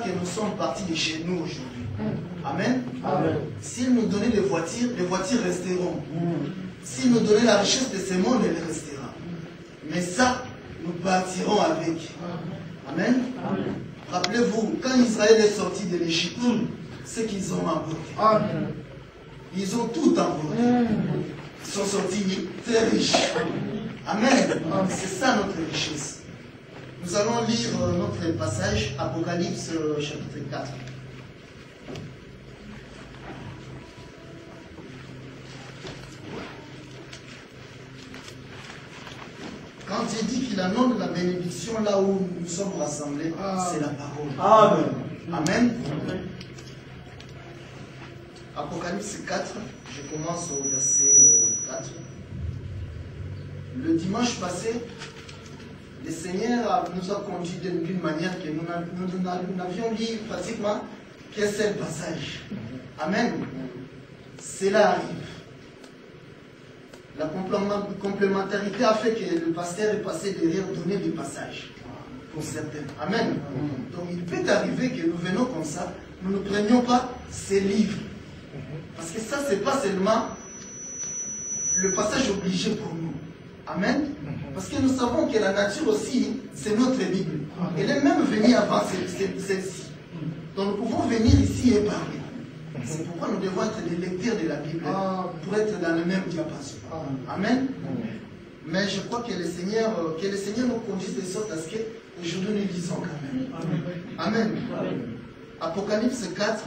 que nous sommes partis de chez nous aujourd'hui. Amen. Amen. S'il nous donnait les voitures resteront. S'il nous donnait la richesse de ce monde, elle restera. Mais ça, nous partirons avec. Amen. Amen. Rappelez-vous, quand Israël est sorti de l'Égypte, ce qu'ils ont emporté. Ils ont tout emporté. Ils sont sortis très riches. Amen. C'est ça notre richesse. Nous allons lire notre passage, Apocalypse chapitre 4. Quand il dit qu'il annonce la bénédiction là où nous sommes rassemblés, c'est la parole. Amen. Amen. Apocalypse 4, je commence au verset 4. Le dimanche passé, le Seigneur nous a conduits d'une manière que nous n'avions lu pratiquement qu'un seul passage. Amen. Cela arrive. La complémentarité a fait que le pasteur est passé derrière donner des passages pour certains. Amen. Donc il peut arriver que nous venons comme ça, nous ne prenions pas ces livres. Parce que ça, ce n'est pas seulement le passage obligé pour nous. Amen. Parce que nous savons que la nature aussi, c'est notre Bible. Elle est même venue avant celle-ci. Donc nous pouvons venir ici et parler. C'est pourquoi nous devons être des lecteurs de la Bible pour être dans le même diapason. Amen. Mais je crois que le Seigneur nous conduise de sorte à ce que aujourd'hui nous lisons quand même. Amen. Apocalypse 4,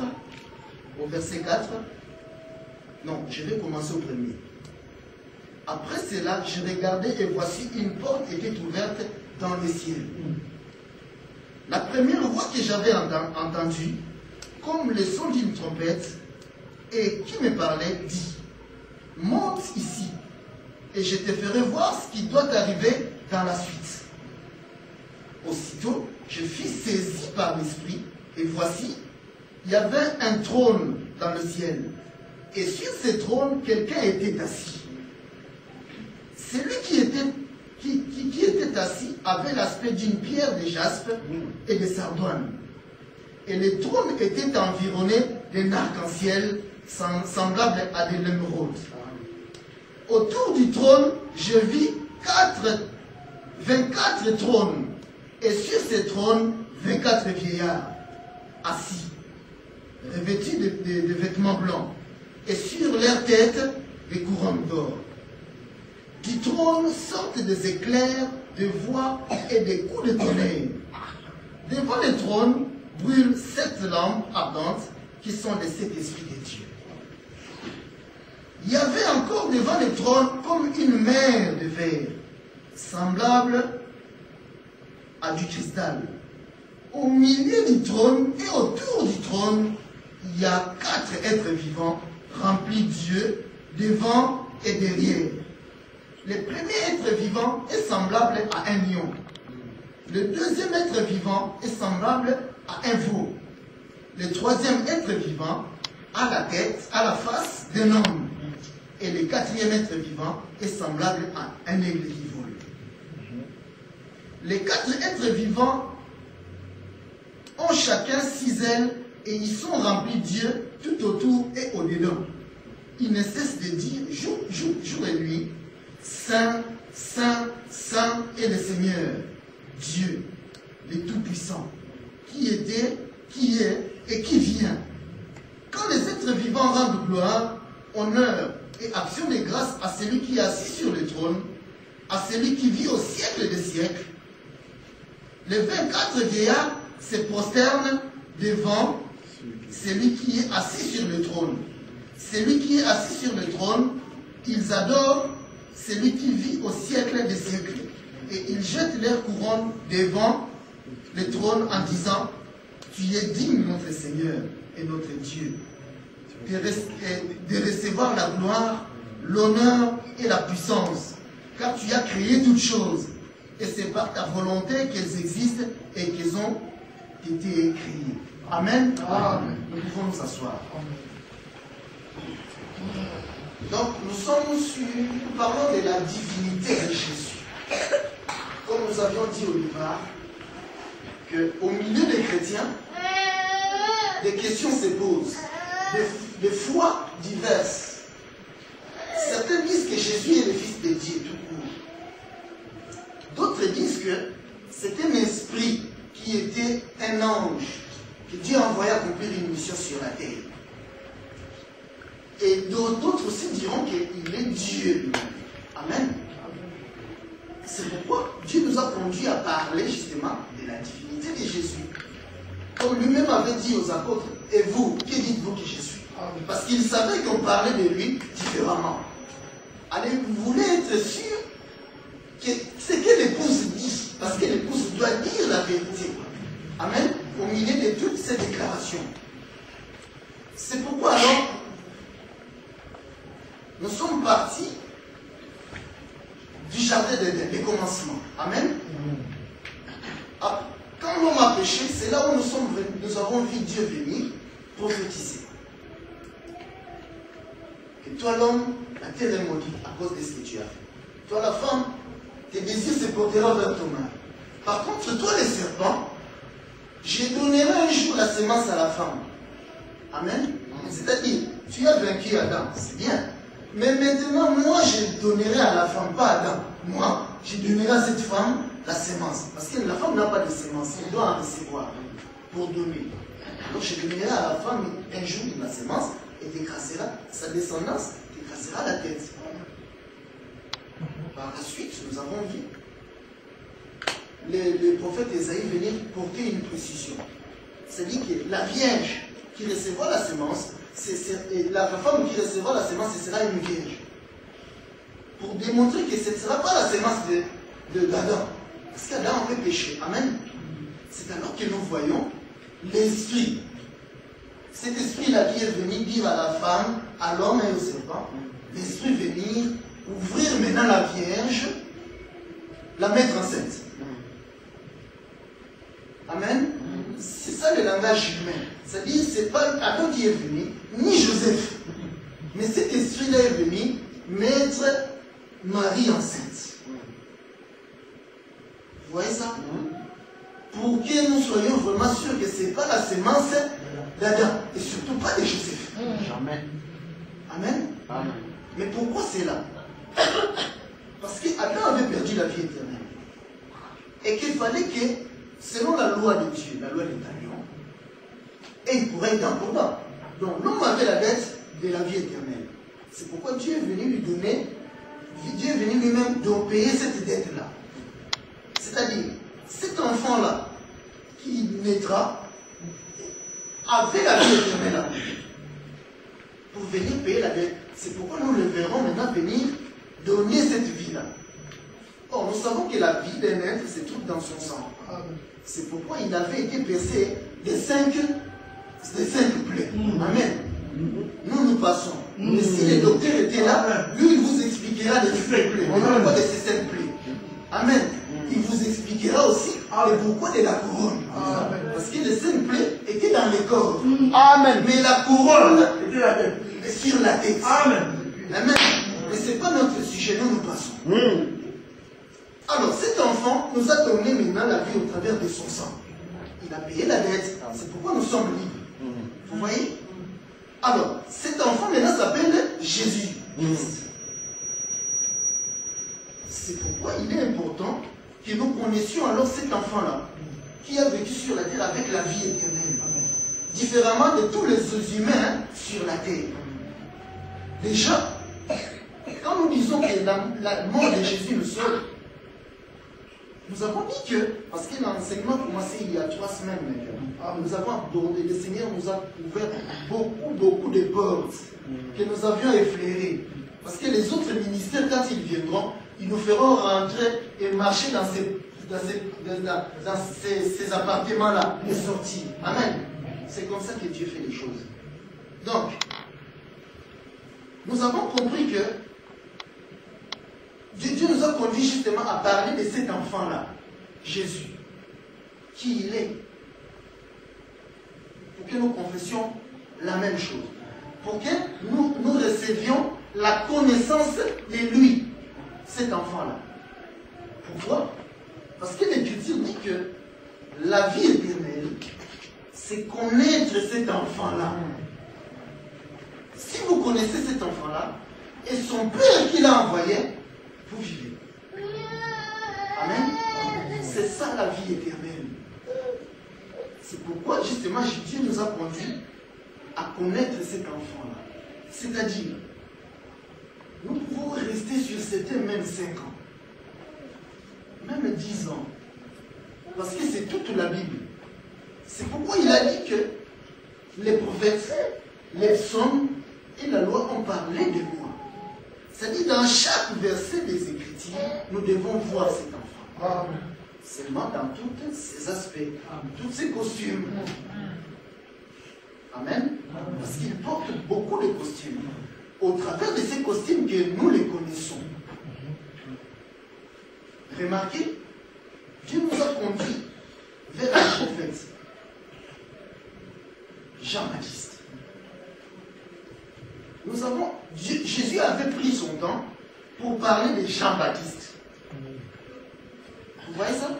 au verset 4. Non, je vais commencer au premier. Après cela, je regardais et voici une porte était ouverte dans le ciel. La première voix que j'avais entendue, comme le son d'une trompette, et qui me parlait, dit, monte ici, et je te ferai voir ce qui doit arriver dans la suite. Aussitôt, je fus saisi par l'Esprit, et voici, il y avait un trône dans le ciel, et sur ce trône, quelqu'un était assis. Celui qui était assis avait l'aspect d'une pierre de jaspe et de sardoine. Et le trône était environné d'un arc-en-ciel semblable à de l'émeraude. Autour du trône, je vis 24 trônes. Et sur ces trônes, 24 vieillards assis, revêtus de vêtements blancs. Et sur leurs têtes, des couronnes d'or. Du trône sortent des éclairs, des voix et des coups de tonnerre. Devant le trône brûlent 7 lampes ardentes qui sont les 7 esprits de Dieu. Il y avait encore devant le trône comme une mer de verre, semblable à du cristal. Au milieu du trône et autour du trône, il y a 4 êtres vivants remplis d'yeux devant et derrière. Le premier être vivant est semblable à un lion. Le deuxième être vivant est semblable à un veau. Le troisième être vivant a la tête, a la face d'un homme. Et le quatrième être vivant est semblable à un aigle qui vole. Les 4 êtres vivants ont chacun 6 ailes et ils sont remplis d'yeux tout autour et au-dedans. Ils ne cessent de dire jour et nuit, Saint, Saint, Saint est le Seigneur, Dieu, le Tout-Puissant, qui était, qui est et qui vient. Quand les êtres vivants rendent gloire, honneur et action de grâce à celui qui est assis sur le trône, à celui qui vit au siècle des siècles, les 24 vieillards se prosternent devant celui qui est assis sur le trône. Celui qui est assis sur le trône, ils adorent celui qui vit au siècle des siècles. Et ils jettent leur couronne devant le trône en disant, tu es digne, notre Seigneur et notre Dieu, de recevoir la gloire, l'honneur et la puissance, car tu as créé toutes choses. Et c'est par ta volonté qu'elles existent et qu'elles ont été créées. Amen. Amen. Nous pouvons nous asseoir. Donc, nous parlons de la divinité de Jésus. Comme nous avions dit au départ, qu'au milieu des chrétiens, des questions se posent, des foi diverses. Certains disent que Jésus est le Fils de Dieu tout court. D'autres disent que c'est un esprit qui était un ange, que Dieu a envoyé accomplir une mission sur la terre. Et d'autres aussi diront qu'il est Dieu. Amen. C'est pourquoi Dieu nous a conduits à parler justement de la divinité de Jésus. Comme lui-même avait dit aux apôtres, et vous, qui dites-vous que je suis? Parce qu'il savait qu'on parlait de lui différemment. Allez, vous voulez être sûr que ce que l'épouse dit, parce que l'épouse doit dire la vérité. Amen. Au milieu de toutes ces déclarations. C'est pourquoi alors, nous sommes partis du jardin d'Éden, des commencements. Amen. Ah, quand l'homme a péché, c'est là où nous avons vu Dieu venir prophétiser. Et toi l'homme, la terre est maudite à cause de ce que tu as fait. Toi la femme, tes désirs se porteront vers ton mari. Par contre, toi le serpent, je donnerai un jour la semence à la femme. Amen. C'est-à-dire, tu as vaincu Adam, c'est bien. Mais maintenant, moi, je donnerai à la femme, pas à Adam. Moi, je donnerai à cette femme la semence. Parce que la femme n'a pas de semence, elle doit en recevoir pour donner. Donc, je donnerai à la femme un jour la semence et t'écrasera, sa descendance t'écrasera la tête. Par la suite, nous avons vu le prophète Esaïe venir porter une précision. C'est-à-dire que la vierge qui recevra la semence, la femme qui recevra la semence, ce sera une vierge. Pour démontrer que ce ne sera pas la semence d'Adam. Parce qu'Adam avait péché. Amen. C'est alors que nous voyons l'esprit. Cet esprit-là qui est venu dire à la femme, à l'homme et au serpent, l'esprit venir ouvrir maintenant la vierge, la mettre enceinte. Amen. C'est ça le langage humain. C'est-à-dire, ce n'est pas Adam qui est venu, ni Joseph. Mais cet esprit-là est venu mettre Marie enceinte. Vous voyez ça? Pour que nous soyons vraiment sûrs que ce n'est pas la semence d'Adam. Et surtout pas de Joseph. Amen. Amen. Amen. Mais pourquoi c'est là? Parce qu'Adam avait perdu la vie éternelle. Et qu'il fallait que, selon la loi de Dieu, la loi des talions, et il pourrait être imprudent. Donc l'homme avait la dette de la vie éternelle. C'est pourquoi Dieu est venu lui donner, Dieu est venu lui-même donc payer cette dette-là. C'est-à-dire, cet enfant-là, qui naîtra, avait la vie éternelle pour venir payer la dette. C'est pourquoi nous le verrons maintenant venir donner cette vie-là. Or, nous savons que la vie d'un être se trouve dans son sang. C'est pourquoi il avait été percé des cinq plaies. Amen. Nous passons. Mais si le docteur était là, lui, il vous expliquera les 5 plaies. Pourquoi de ces 5 plaies. Amen. Il vous expliquera aussi le pourquoi de la couronne. Parce que les 5 plaies étaient dans les corps. Amen. Mais la couronne est sur la tête. Amen. Amen. Mais ce n'est pas notre sujet, nous passons. Alors, cet enfant nous a donné maintenant la vie au travers de son sang. Il a payé la dette. C'est pourquoi nous sommes libres. Vous voyez? Alors, cet enfant maintenant s'appelle Jésus. C'est pourquoi il est important que nous connaissions alors cet enfant-là, qui a vécu sur la terre avec la vie éternelle. Différemment de tous les humains sur la terre. Déjà, quand nous disons que la mort de Jésus nous sauve, nous avons dit que, parce que l'enseignement a commencé il y a 3 semaines maintenant, nous avons abordé, le Seigneur nous a ouvert beaucoup de portes que nous avions effleurées. Parce que les autres ministères, quand ils viendront, ils nous feront rentrer et marcher dans ces appartements-là et sortir. Amen. C'est comme ça que Dieu fait les choses. Donc, nous avons compris que Dieu nous a conduit justement à parler de cet enfant-là, Jésus, qui il est, pour que nous confessions la même chose, pour que nous recevions la connaissance de lui, cet enfant-là. Pourquoi? Parce que l'Écriture dit que la vie éternelle, c'est connaître cet enfant-là. Si vous connaissez cet enfant-là, et son Père qui l'a envoyé, vous vivez. Amen. C'est ça la vie éternelle. C'est pourquoi justement Dieu nous a conduits à connaître cet enfant-là. C'est-à-dire, nous pouvons rester sur cette terre même 5 ans, même 10 ans, parce que c'est toute la Bible. C'est pourquoi il a dit que les prophètes, les psaumes et la loi ont parlé de moi. C'est-à-dire, dans chaque verset des Écritures, nous devons voir cet enfant. Seulement dans tous ces aspects, tous ces costumes. Amen. Parce qu'il porte beaucoup de costumes. Au travers de ces costumes que nous les connaissons. Remarquez, Dieu nous a conduits vers un prophète, Jean-Baptiste. Jésus avait pris son temps pour parler de Jean-Baptiste. Vous voyez ça?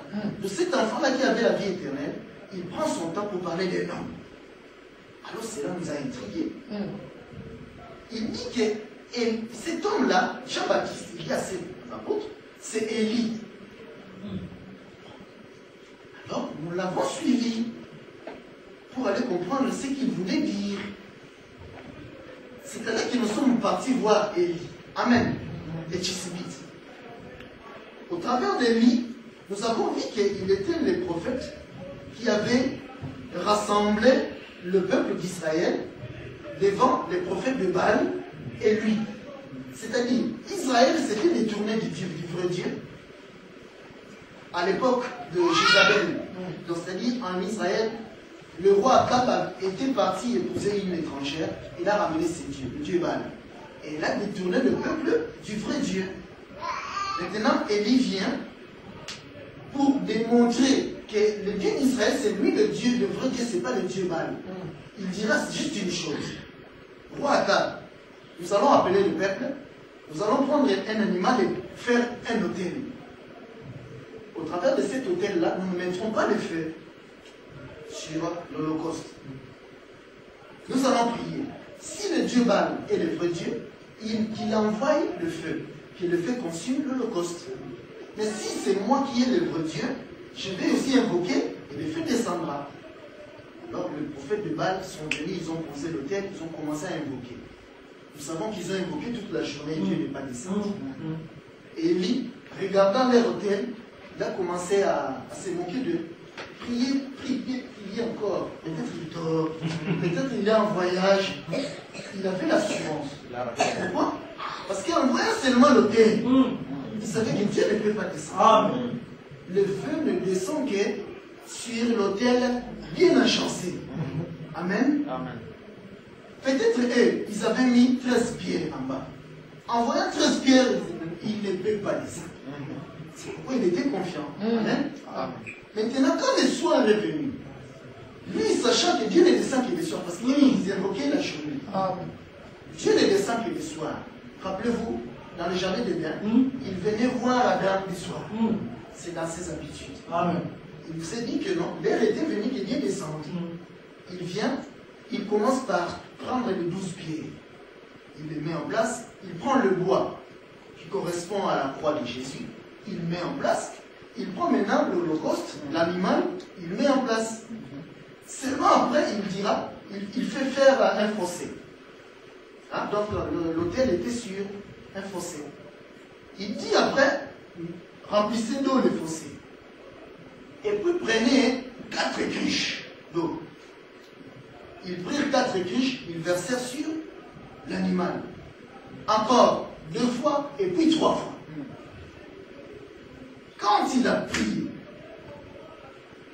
De cet enfant-là qui avait la vie éternelle, il prend son temps pour parler d'un homme. Alors cela nous a intrigués. Il dit que cet homme-là, Jean-Baptiste, il y a ses apôtres, c'est Élie. Alors nous l'avons suivi pour aller comprendre ce qu'il voulait dire. C'est-à-dire que nous sommes partis voir Élie. Amen. Et Tchisibite. Au travers d'Élie, nous avons vu qu'il était le prophète qui avait rassemblé le peuple d'Israël devant les prophètes de Baal et lui. C'est-à-dire, Israël s'était détourné du vrai Dieu à l'époque de Jézabel. Donc, c'est-à-dire, en Israël, le roi Akab était parti épouser une étrangère, il a ramené ses dieux, le dieu Baal. Et il a détourné le peuple du vrai Dieu. Maintenant, Élie vient pour démontrer que le Dieu d'Israël, c'est lui le Dieu, le vrai Dieu, ce n'est pas le Dieu Baal. Il dira juste une chose. Roi Akab, nous allons appeler le peuple, nous allons prendre un animal et faire un autel. Au travers de cet autel-là, nous ne mettrons pas le feu sur l'Holocauste. Nous allons prier. Si le Dieu Baal est le vrai Dieu, qu'il envoie le feu, que le feu consume l'Holocauste. Mais si c'est moi qui ai le vrai Dieu, je vais aussi invoquer et le feu descendra. Alors les prophètes de Baal sont venus, ils ont posé l'autel, ils ont commencé à invoquer. Nous savons qu'ils ont invoqué toute la journée et Dieu n'est pas descendu. Et Élie, regardant leur autel, il a commencé à se moquer d'eux. Priez, priez, priez encore. Peut-être il dort, peut-être il est en voyage. Il avait l'assurance. Pourquoi? Parce qu'en voyant seulement l'autel, il savait que Dieu ne peut pas descendre. Le feu ne descend que sur l'autel bien agencé. Amen. Peut-être eux, ils avaient mis 13 pierres en bas. En voyant 13 pierres, il ne peut pas descendre. C'est pourquoi il était confiant. Amen. Maintenant, quand le soir est venu, lui, sachant que Dieu ne descend que le soir, parce qu'ils invoquaient la journée. Dieu ne descend que le soir. Rappelez-vous, dans le jardin d'Éden, il venait voir Adam le soir. C'est dans ses habitudes. Il vous a dit que non, l'heure était venue que Dieu descende. Il vient, il commence par prendre les 12 pierres. Il les met en place, il prend le bois qui correspond à la croix de Jésus. Il met en place, il prend maintenant l'Holocauste, l'animal, il met en place. Seulement après, il dira, il fait faire un fossé. Donc l'autel était sur un fossé. Il dit après, remplissez d'eau le fossé. Et puis prenez 4 cruches d'eau. Ils prirent 4 cruches, ils versèrent sur l'animal. Encore 2 fois et puis 3 fois. Quand il a prié,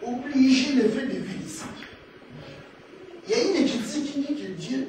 obligé le fait de vie descendre. Il y a une écriture qui dit que Dieu